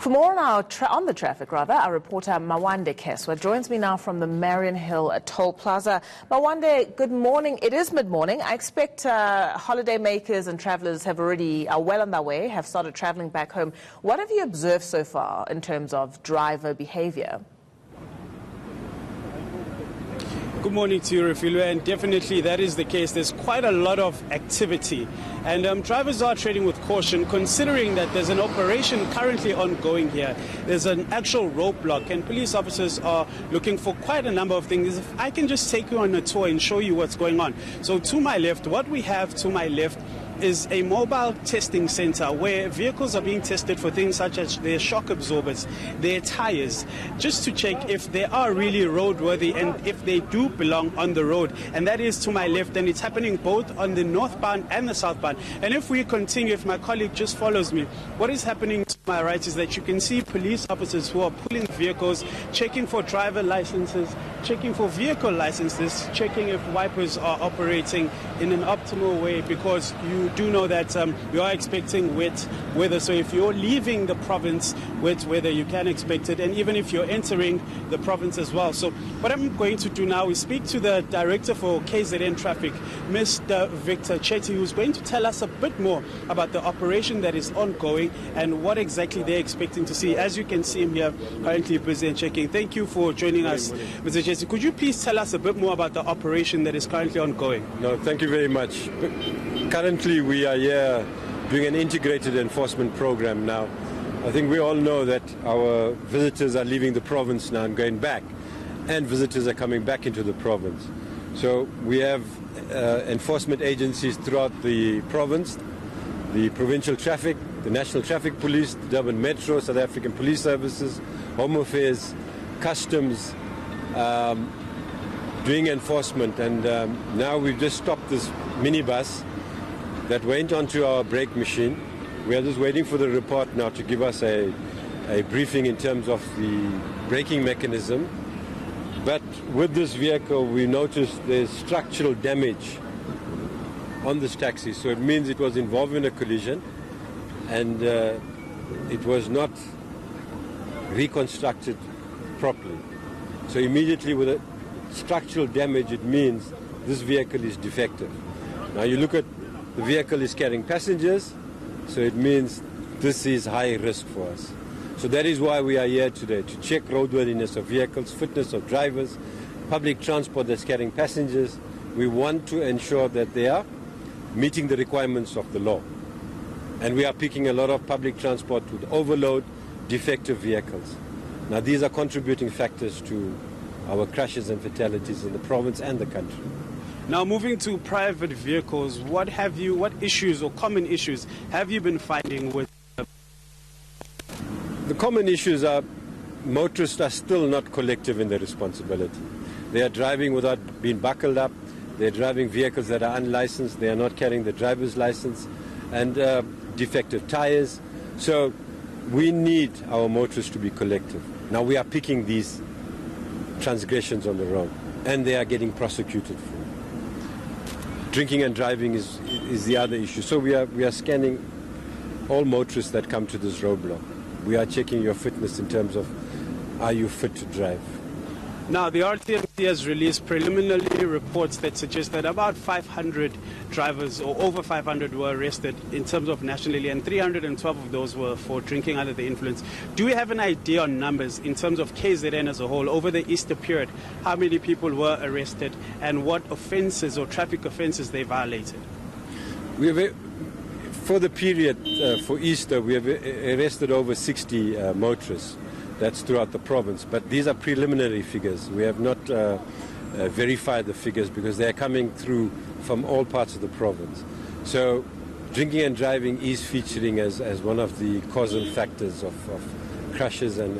For more on the traffic, our reporter Mawande Kheswa joins me now from the Marianhill toll plaza. Mawande, good morning. It is mid-morning. I expect holidaymakers and travellers are well on their way, have started travelling back home. What have you observed so far in terms of driver behaviour? Good morning to you, Refilu, and definitely that is the case. There's quite a lot of activity, and drivers are trading with caution, considering that there's an operation currently ongoing here. There's an actual roadblock, and police officers are looking for quite a number of things. If I can just take you on a tour and show you what's going on. So to my left, what we have to my left is a mobile testing center where vehicles are being tested for things such as their shock absorbers, their tires, just to check if they are really roadworthy and if they do belong on the road. And that is to my left, and it's happening both on the northbound and the southbound. And if we continue, if my colleague just follows me, what is happening to my right is that you can see police officers who are pulling vehicles, checking for driver licenses, checking for vehicle licenses, checking if wipers are operating in an optimal way, because you do know that we are expecting wet weather. So if you're leaving the province, wet weather, you can expect it, and even if you're entering the province as well. So what I'm going to do now is speak to the director for KZN Traffic, Mr. Victor Chetty, who's going to tell us a bit more about the operation that is ongoing and what exactly they're expecting to see. As you can see him here, currently busy and checking. Thank you for joining us, Mr. Chetty. Could you please tell us a bit more about the operation that is currently ongoing? No, thank you very much. Currently, we are here doing an integrated enforcement program now. I think we all know that our visitors are leaving the province now and going back, and visitors are coming back into the province. So we have enforcement agencies throughout the province, the provincial traffic, the National Traffic Police, the Durban Metro, South African Police Services, Home Affairs, Customs, doing enforcement. And now we've just stopped this minibus that went onto our brake machine. We are just waiting for the report now to give us a briefing in terms of the braking mechanism. But with this vehicle, we noticed there's structural damage on this taxi. So it means it was involved in a collision, and it was not reconstructed properly. So immediately with a structural damage, it means this vehicle is defective. Now you look at the vehicle is carrying passengers, so it means this is high risk for us. So that is why we are here today, to check roadworthiness of vehicles, fitness of drivers, public transport that's carrying passengers. We want to ensure that they are meeting the requirements of the law. And we are picking a lot of public transport with overload, defective vehicles. Now these are contributing factors to our crashes and fatalities in the province and the country. Now, moving to private vehicles, what issues or common issues have you been finding with them? The common issues are motorists are still not collective in their responsibility. They are driving without being buckled up. They're driving vehicles that are unlicensed. They are not carrying the driver's license, and defective tires. So we need our motorists to be collective. Now we are picking these transgressions on the road, and they are getting prosecuted for it. Drinking and driving is the other issue. So we are scanning all motorists that come to this roadblock. We are checking your fitness in terms of, are you fit to drive? Now, the RTMC has released preliminary reports that suggest that about 500 drivers, or over 500, were arrested in terms of nationally, and 312 of those were for drinking under the influence. Do we have an idea on numbers in terms of KZN as a whole over the Easter period? How many people were arrested and what offences or traffic offences they violated? For the period for Easter, we have arrested over 60 motorists. That's throughout the province, but these are preliminary figures. We have not verified the figures because they are coming through from all parts of the province. So drinking and driving is featuring as one of the causal factors of crashes and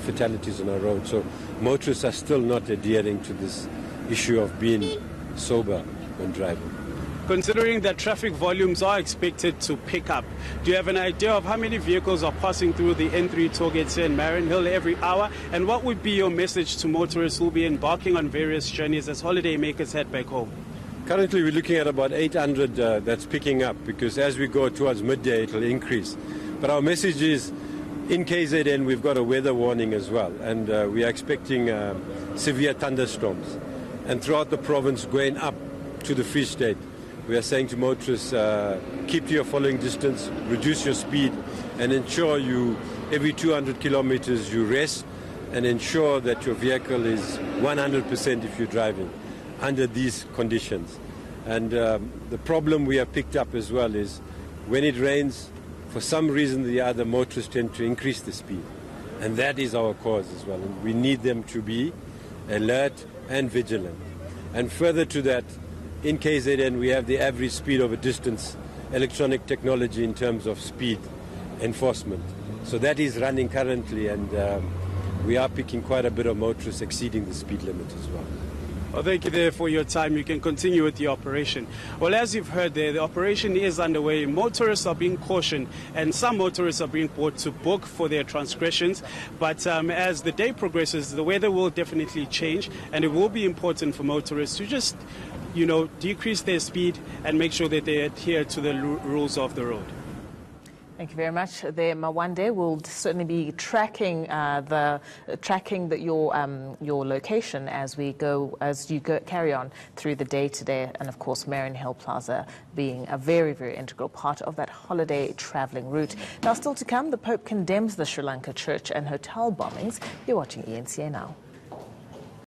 fatalities on our road. So motorists are still not adhering to this issue of being sober when driving. Considering that traffic volumes are expected to pick up, do you have an idea of how many vehicles are passing through the N3 toll gates here in Marianhill every hour? And what would be your message to motorists who will be embarking on various journeys as holidaymakers head back home? Currently we're looking at about 800 that's picking up, because as we go towards midday it will increase. But our message is, In KZN, we've got a weather warning as well, and we are expecting severe thunderstorms. And throughout the province, going up to the Free State, we are saying to motorists, keep to your following distance, reduce your speed, and ensure you, every 200 kilometers, you rest and ensure that your vehicle is 100% if you're driving under these conditions. And the problem we have picked up as well is when it rains, for some reason or the other, motorists tend to increase the speed. And that is our cause as well. And we need them to be alert and vigilant. And further to that, in KZN, we have the average speed over distance electronic technology in terms of speed enforcement. So that is running currently, and we are picking quite a bit of motorists exceeding the speed limit as well. Well, thank you there for your time. You can continue with the operation. Well, as you've heard there, the operation is underway. Motorists are being cautioned, and some motorists are being brought to book for their transgressions. But as the day progresses, the weather will definitely change, and it will be important for motorists to just, decrease their speed and make sure that they adhere to the rules of the road. Thank you very much. There, Mawande will certainly be tracking your location as you carry on through the day today, and of course Marianhill Plaza being a very, very integral part of that holiday travelling route. Now, still to come, the Pope condemns the Sri Lanka church and hotel bombings. You're watching eNCA now.